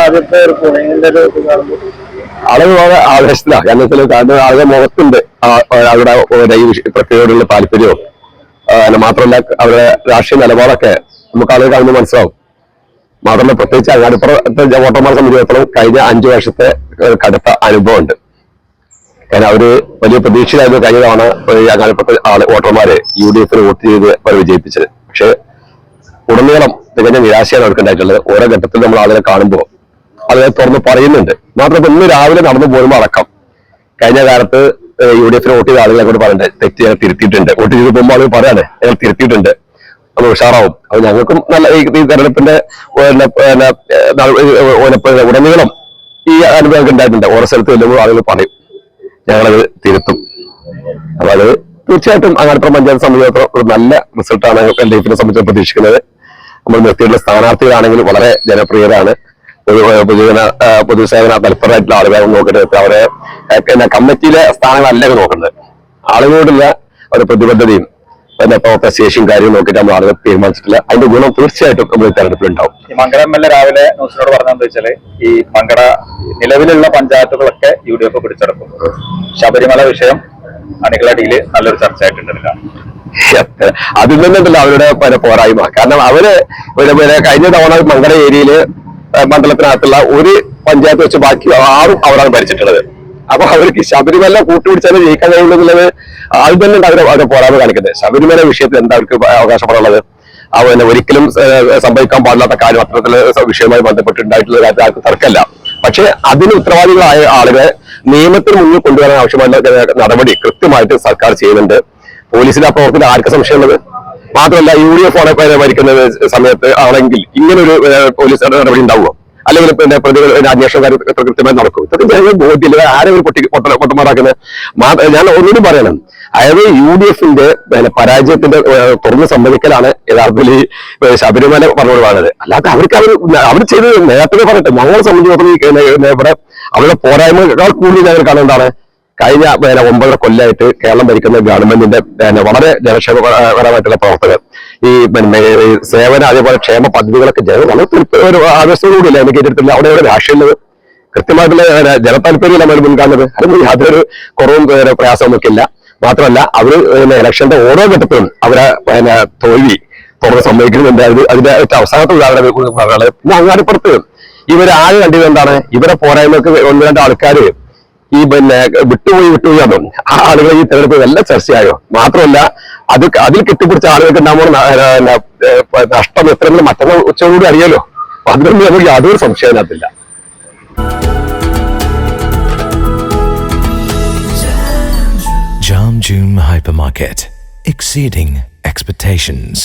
ആദ്യത്തെ ഒരു പോളിംഗിന്റെ ഒരു ഇത് കാണുമ്പോൾ ആളുകൾ വളരെ ആവേശത്തിലാണ്. കാരണം ആളുടെ മുഖത്തുണ്ട് അവരുടെ ഈ പ്രക്രിയയോടുള്ള താല്പര്യവും മാത്രമല്ല അവരുടെ രാഷ്ട്രീയ നിലപാടൊക്കെ നമുക്ക് ആളുകൾ കാണുമ്പോൾ മനസ്സിലാവും. മാത്രമല്ല പ്രത്യേകിച്ച് അങ്ങാടിപ്പുറത്തെ വോട്ടർമാരെ സംബന്ധിച്ചിടത്തോളം കഴിഞ്ഞ 5 വർഷത്തെ കടുത്ത അനുഭവമുണ്ട്. കാരണം അവര് വലിയ പ്രതീക്ഷയിലായിരുന്നു കഴിഞ്ഞ തവണ അങ്ങാടിപ്പുറത്തെ വോട്ടർമാര് UDF വോട്ട് ചെയ്ത് അവർ വിജയിപ്പിച്ചത്. പക്ഷെ ഉടനീളം തികഞ്ഞ നിരാശയാണ് അവർക്കുണ്ടായിട്ടുള്ളത്. ഓരോ ഘട്ടത്തിൽ നമ്മൾ ആളുകളെ കാണുമ്പോൾ ആളുകളെ തുറന്ന് പറയുന്നുണ്ട്. മാത്രമല്ല ഇന്ന് രാവിലെ നടന്നു പോകുമ്പോൾ അടക്കം കഴിഞ്ഞ കാലത്ത് UDF വോട്ട് ചെയ്ത ആളുകളെ കൂടെ പറയണ്ടേ തെറ്റ് ഞങ്ങൾ തിരുത്തിയിട്ടുണ്ട്, വോട്ട് ചെയ്ത് പോകുമ്പോൾ ആളുകൾ പറയാണ് ഞങ്ങൾ തിരുത്തിയിട്ടുണ്ട്, നമ്മൾ ഉഷാറാവും. അത് ഞങ്ങൾക്കും നല്ല ഈ തെരഞ്ഞെടുപ്പിന്റെ ഉടനീളം ഈ അനുഭവം ഉണ്ടായിട്ടുണ്ട്. ഓരോ സ്ഥലത്ത് ചെല്ലുമ്പോൾ ആളുകൾ പറയും ഞങ്ങളത് തിരുത്തും. അപ്പൊ അത് തീർച്ചയായിട്ടും അങ്ങാടിപ്പുറം പഞ്ചായത്ത് സംബന്ധിച്ചിടത്തോളം ഒരു നല്ല റിസൾട്ടാണ് LDF സംബന്ധിച്ച് പ്രതീക്ഷിക്കുന്നത്. നമ്മൾ നിർത്തിയിട്ടുള്ള സ്ഥാനാർത്ഥികളാണെങ്കിൽ വളരെ ജനപ്രിയരാണ്. പൊതുസേവന തൽപരമായിട്ടുള്ള ആളുകളെ നോക്കിയിട്ട് അവരെ കമ്മിറ്റിയിലെ സ്ഥാനങ്ങളല്ല നോക്കുന്നത്. ആളുകളോടുള്ള ഒരു പ്രതിബദ്ധതയും പിന്നെ പ്രവർത്തന ശേഷിയും കാര്യം നോക്കിയിട്ട് നമ്മൾ ആളുകൾ തീരുമാനിച്ചിട്ടില്ല. അതിന്റെ ഗുണം തീർച്ചയായിട്ടും നമ്മൾ തെരഞ്ഞെടുപ്പിലുണ്ടാവും. ഈ മങ്കട MLA രാവിലെ ന്യൂസിനോട് പറഞ്ഞതെന്ന് വെച്ചാല് ഈ മങ്കട നിലവിലുള്ള പഞ്ചായത്തുകളൊക്കെ UDF പിടിച്ചെടുക്കും. ശബരിമല വിഷയം അണികളടിയിൽ നല്ലൊരു ചർച്ചയായിട്ടുണ്ട്. അതിൽ നിന്നുണ്ടല്ലോ അവരുടെ പോരായ്മ. കാരണം അവര് കഴിഞ്ഞ തവണ മങ്കട ഏരിയയില് മണ്ഡലത്തിനകത്തുള്ള ഒരു പഞ്ചായത്ത് വെച്ച് ബാക്കി 6 അവരാണ് ഭരിച്ചിട്ടുള്ളത്. അപ്പൊ അവർക്ക് ശബരിമല കൂട്ടുപിടിച്ചാലും ജയിക്കാൻ കഴിയുന്നത് അത് തന്നെ അവരെ പോരായ്മ കാണിക്കുന്നത്. ശബരിമല വിഷയത്തിൽ എന്താ അവർക്ക് അവകാശപ്പെടുള്ളത്? ഒരിക്കലും സംഭവിക്കാൻ പാടില്ലാത്ത കാര്യം അത്തരത്തില് വിഷയവുമായി ബന്ധപ്പെട്ടുണ്ടായിട്ടുള്ള കാര്യത്തിൽ ആർക്കും തർക്കമല്ല. പക്ഷെ അതിന് ഉത്തരവാദികളായ ആളുകളെ നിയമത്തിന് മുന്നിൽ കൊണ്ടുവരാൻ ആവശ്യമായ നടപടി കൃത്യമായിട്ട് സർക്കാർ ചെയ്യുന്നുണ്ട്. പോലീസിന്റെ ആ പ്രവർത്തനം ആർക്ക് സംശയമുള്ളത്? മാത്രമല്ല UDF ഭരിക്കുന്ന സമയത്ത് ആണെങ്കിൽ ഇങ്ങനൊരു പോലീസ് നടപടി ഉണ്ടാവുമോ? അല്ലെങ്കിൽ പിന്നെ പ്രതികൾ അന്വേഷണ കാര്യം എത്ര കൃത്യമായി നടക്കും? ഇതൊക്കെ ജനങ്ങൾ ബോധ്യമില്ല. ആരും പൊട്ടന്മാരാക്കുന്നത്. ഞാൻ ഒന്നുകൂടി പറയണം, അതായത് UDFന്റെ പരാജയത്തിന്റെ തുറന്ന് സമ്മതിക്കലാണ് യഥാർത്ഥത്തിൽ ഈ ശബരിമല പറഞ്ഞത്. അല്ലാതെ അവർ ചെയ്ത് നേരത്തെ പറയട്ടെ, ഞങ്ങളെ സംബന്ധിച്ചിടത്തോളം ഇവിടെ അവരുടെ പോരായ്മകൾ കൂടുതൽ ഞങ്ങൾ കാണുന്നതാണ്. കഴിഞ്ഞ 9 കൊല്ലമായിട്ട് കേരളം ഭരിക്കുന്ന ഗവൺമെന്റിന്റെ വളരെ ജനക്ഷേമപരമായിട്ടുള്ള പ്രവർത്തകർ ഈ സേവന അതേപോലെ ക്ഷേമ പദ്ധതികളൊക്കെ ഒരു ആവേശത്തോടുകൂടിയല്ല എനിക്ക് ഏറ്റെടുത്തില്ല. അവിടെ രാഷ്ട്രീയം കൃത്യമായിട്ടുള്ള ജനതാല്പര്യം നമ്മൾ മുൻകാണുന്നത്. അതിന് യാതൊരു കുറവും പ്രയാസവും ഒക്കെ ഇല്ല. മാത്രമല്ല അവര് ഇലക്ഷന്റെ ഓരോ ഘട്ടത്തിലും അവരെ തോൽവി തുറന്ന് സമ്മതിക്കുന്നുണ്ട്. അതിന്റെ അവസാനത്തെ ഉദാഹരണം പിന്നെ അങ്ങാടിപ്പുറത്ത് ഇവരാകെ കണ്ടത് എന്താണ്? ഇവരെ പോരായ്മക്ക് 1-2 ആൾക്കാര് ഈ വിട്ടുപോയി അതോ ആ ആളുകൾ ഈ തെരഞ്ഞെടുപ്പ് നല്ല ചർച്ചയായോ? മാത്രമല്ല അതിൽ കെട്ടിപ്പിടിച്ച ആളുകൾക്ക് ഉണ്ടാകുമ്പോൾ നഷ്ടം എത്രയെങ്കിലും മറ്റൊന്ന് ഉച്ചയോടുകൂടി അറിയാലോ. അതിനൊന്നും നമുക്ക് യാതൊരു സംശയത്തില്ല. Jam June Hypermarket, exceeding expectations.